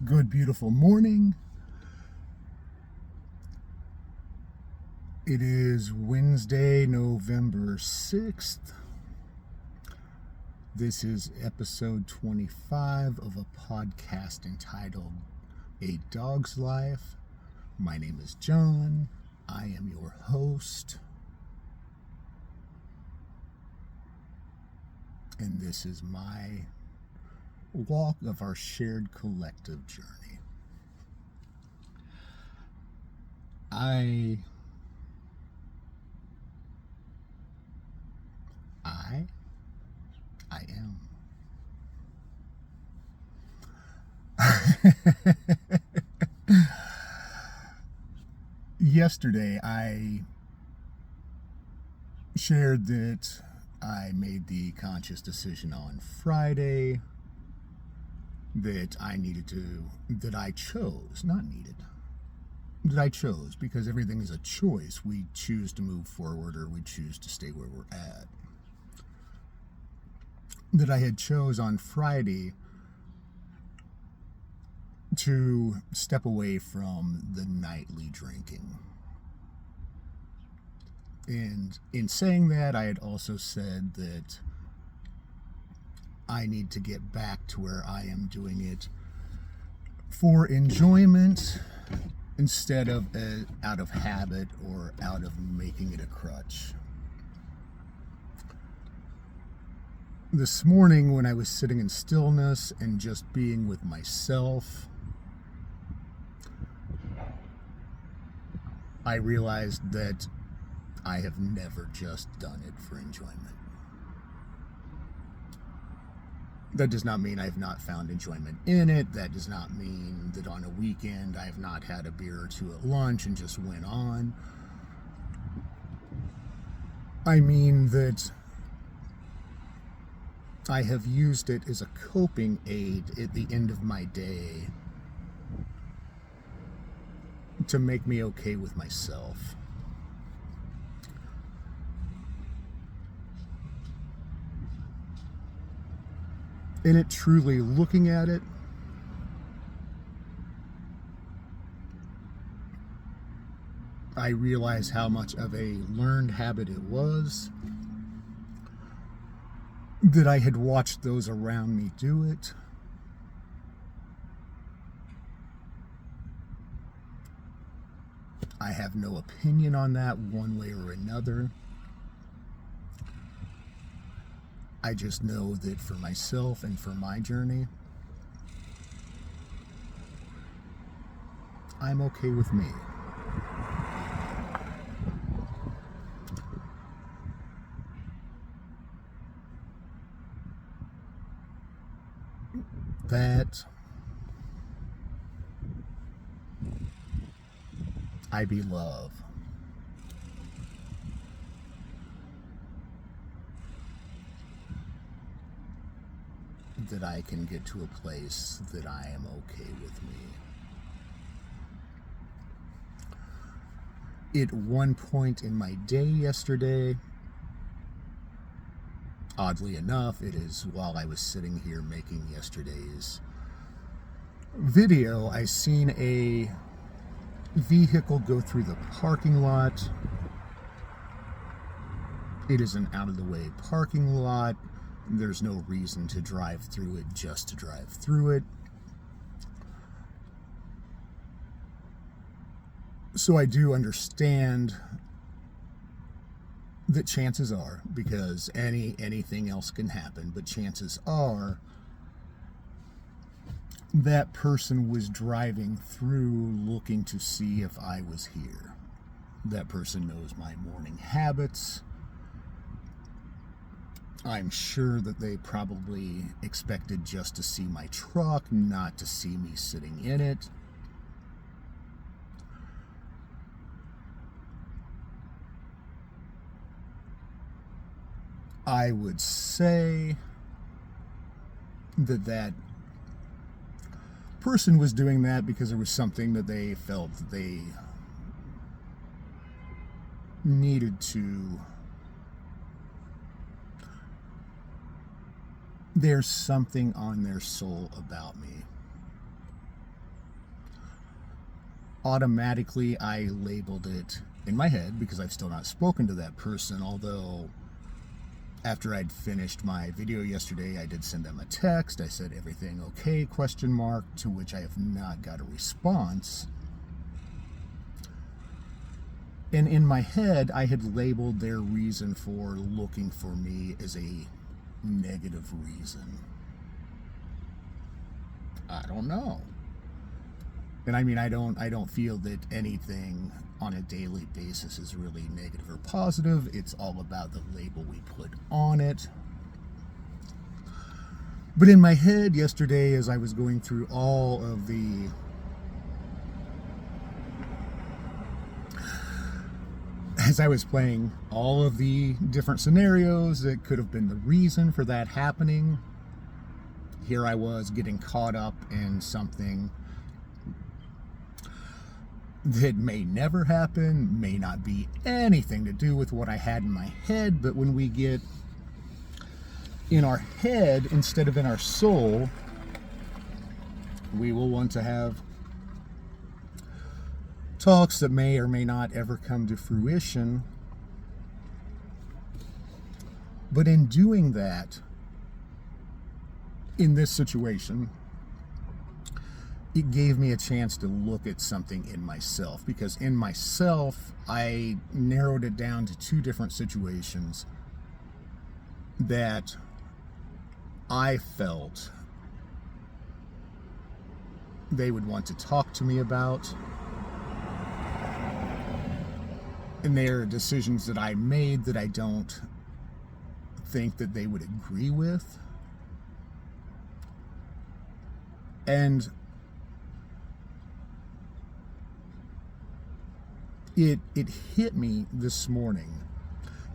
Good, beautiful morning. It is Wednesday, November 6th. This is episode 25 of a podcast entitled A Dog's Life. My name is John. I am your host. And this is my walk of our shared collective journey. I am. Yesterday, I shared that I made the conscious decision on Friday that I chose, because everything is a choice. We choose to move forward or we choose to stay where we're at. That I had chose on Friday to step away from the nightly drinking. And in saying that, I had also said that I need to get back to where I am doing it for enjoyment instead of out of habit or out of making it a crutch. This morning, when I was sitting in stillness and just being with myself, I realized that I have never just done it for enjoyment. That does not mean I have not found enjoyment in it. That does not mean that on a weekend I have not had a beer or two at lunch and just went on. I mean that I have used it as a coping aid at the end of my day to make me okay with myself. And it truly, looking at it, I realize how much of a learned habit it was, that I had watched those around me do it. I have no opinion on that one way or another. I just know that for myself and for my journey, I'm okay with me. That I be love. That I can get to a place that I am okay with me. At one point in my day yesterday, oddly enough, it is while I was sitting here making yesterday's video, I seen a vehicle go through the parking lot. It is an out-of-the-way parking lot. There's no reason to drive through it just to drive through it. So I do understand that chances are, because anything else can happen, but chances are that person was driving through looking to see if I was here. That person knows my morning habits. I'm sure that they probably expected just to see my truck, not to see me sitting in it. I would say that person was doing that because there was something that they felt that they needed to. There's something on their soul about me. automatically I labeled it in my head, because I've still not spoken to that person, although after I'd finished my video yesterday, I did send them a text. I said, "Everything okay?" ? To which I have not got a response. And in my head, I had labeled their reason for looking for me as a negative reason. I don't know. And I mean, I don't feel that anything on a daily basis is really negative or positive. It's all about the label we put on it. But in my head yesterday, as I was going through all of the as I was playing all of the different scenarios that could have been the reason for that happening, here I was getting caught up in something that may never happen, may not be anything to do with what I had in my head. But when we get in our head instead of in our soul, we will want to have talks that may or may not ever come to fruition. But in doing that, in this situation, it gave me a chance to look at something in myself, because in myself, I narrowed it down to two different situations that I felt they would want to talk to me about. And there are decisions that I made that I don't think that they would agree with. And it hit me this morning.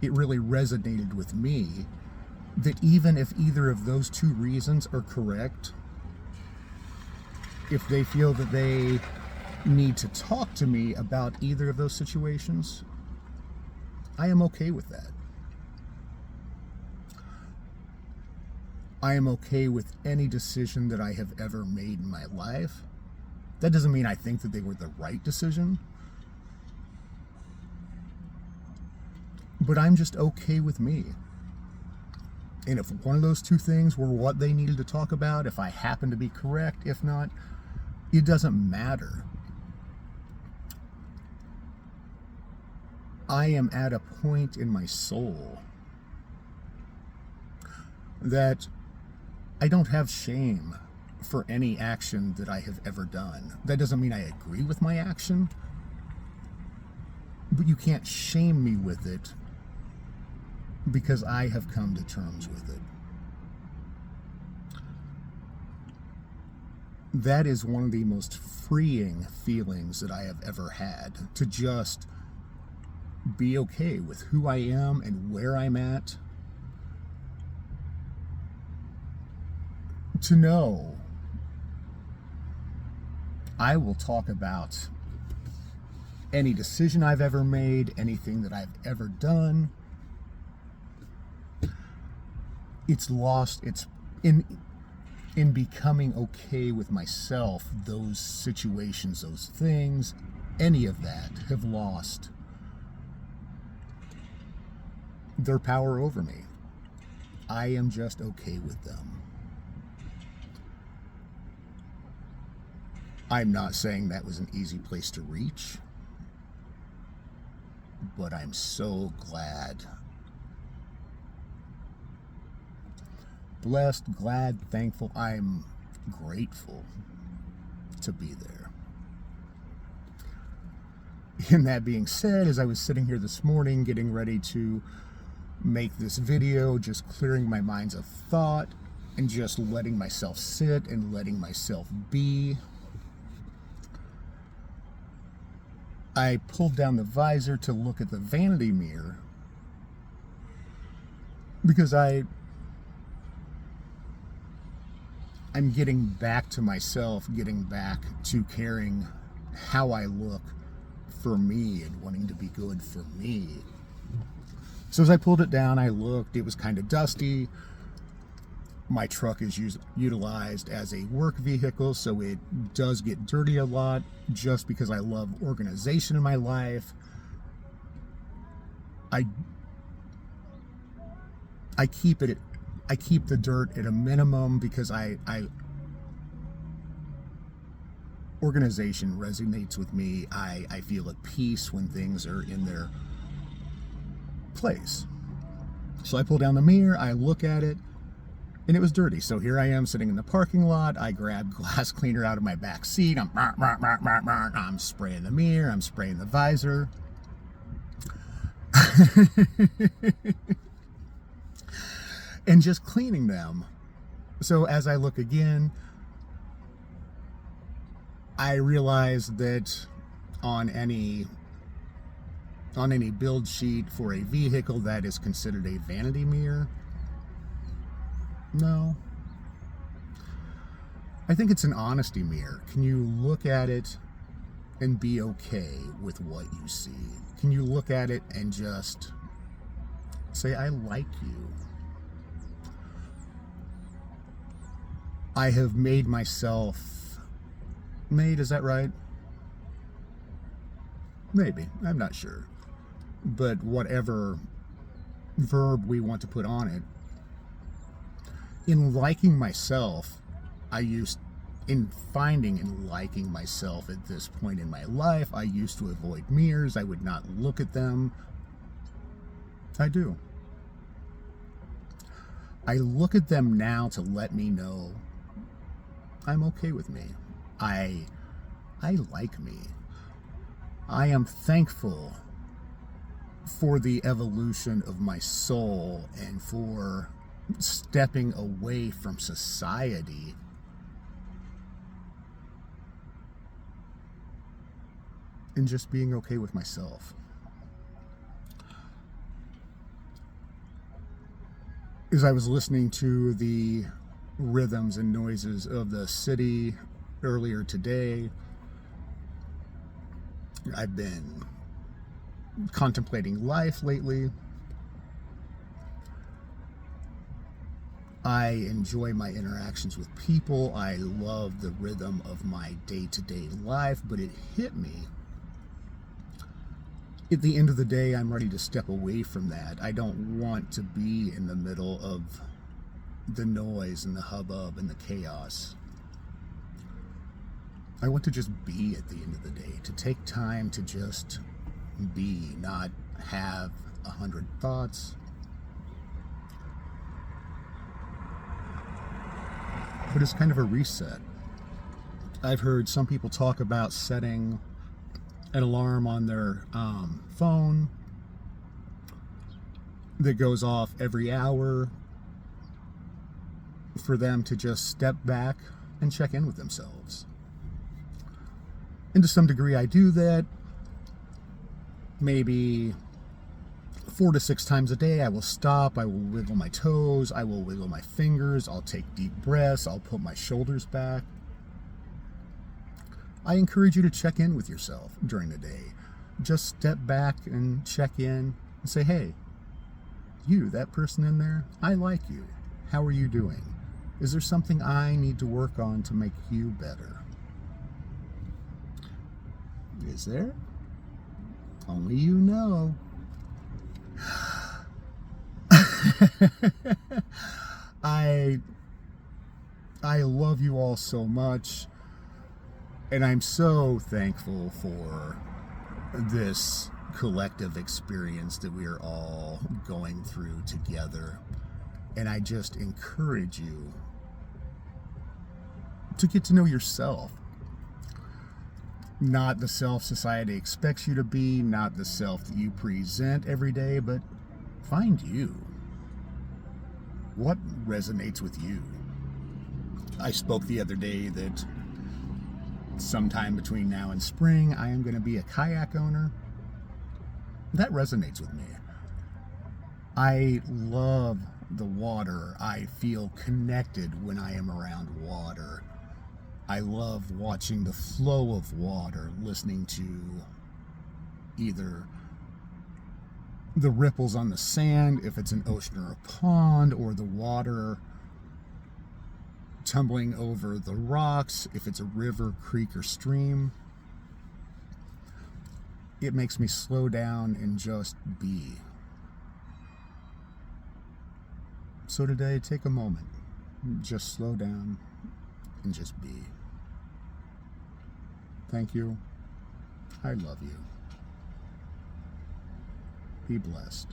It really resonated with me that even if either of those two reasons are correct, if they feel that they need to talk to me about either of those situations, I am okay with that. I am okay with any decision that I have ever made in my life. That doesn't mean I think that they were the right decision, but I'm just okay with me. And if one of those two things were what they needed to talk about, if I happen to be correct, if not, it doesn't matter. I am at a point in my soul that I don't have shame for any action that I have ever done. That doesn't mean I agree with my action, but you can't shame me with it, because I have come to terms with it. That is one of the most freeing feelings that I have ever had, to just be okay with who I am and where I'm at. To know I will talk about any decision I've ever made, anything that I've ever done. It's lost, it's in becoming okay with myself, those situations, those things, any of that have lost their power over me. I am just okay with them. I'm not saying that was an easy place to reach, but I'm so glad. Blessed, glad, thankful. I'm grateful to be there. And that being said, as I was sitting here this morning getting ready to make this video, just clearing my mind's of thought and just letting myself sit and letting myself be, I pulled down the visor to look at the vanity mirror, because I'm getting back to myself, getting back to caring how I look for me and wanting to be good for me. So as I pulled it down, I looked, it was kind of dusty. My truck is utilized as a work vehicle, so it does get dirty a lot just because I love organization in my life. I keep the dirt at a minimum because I organization resonates with me. I feel at peace when things are in their place. So I pull down the mirror, I look at it, and it was dirty. So here I am sitting in the parking lot. I grab glass cleaner out of my back seat. I'm spraying the mirror, I'm spraying the visor. And just cleaning them. So as I look again, I realize that on any build sheet for a vehicle, that is considered a vanity mirror. No. I think it's an honesty mirror. Can you look at it and be okay with what you see? Can you look at it and just say, I like you? I have made myself made, is that right? Maybe, I'm not sure. But whatever verb we want to put on it, in liking myself, in finding and liking myself at this point in my life, I used to avoid mirrors. I would not look at them. I do. I look at them now to let me know I'm okay with me. I like me. I am thankful for the evolution of my soul and for stepping away from society and just being okay with myself. As I was listening to the rhythms and noises of the city earlier today, I've been contemplating life lately. I enjoy my interactions with people. I love the rhythm of my day-to-day life, but it hit me. At the end of the day, I'm ready to step away from that. I don't want to be in the middle of the noise and the hubbub and the chaos. I want to just be at the end of the day, to take time to just be, not have 100 thoughts. But it's kind of a reset. I've heard some people talk about setting an alarm on their phone that goes off every hour for them to just step back and check in with themselves. And to some degree I do that. Maybe 4 to 6 times a day I will stop, I will wiggle my toes, I will wiggle my fingers, I'll take deep breaths, I'll put my shoulders back. I encourage you to check in with yourself during the day. Just step back and check in and say, hey, you, that person in there, I like you. How are you doing? Is there something I need to work on to make you better? Is there? Only you know. I love you all so much, and I'm so thankful for this collective experience that we are all going through together. And I just encourage you to get to know yourself. Not the self society expects you to be, not the self that you present every day, but find you. What resonates with you? I spoke the other day that sometime between now and spring, I am going to be a kayak owner. That resonates with me. I love the water. I feel connected when I am around water. I love watching the flow of water, listening to either the ripples on the sand, if it's an ocean or a pond, or the water tumbling over the rocks, if it's a river, creek, or stream. It makes me slow down and just be. So today, take a moment. Just slow down and just be. Thank you. I love you. Be blessed.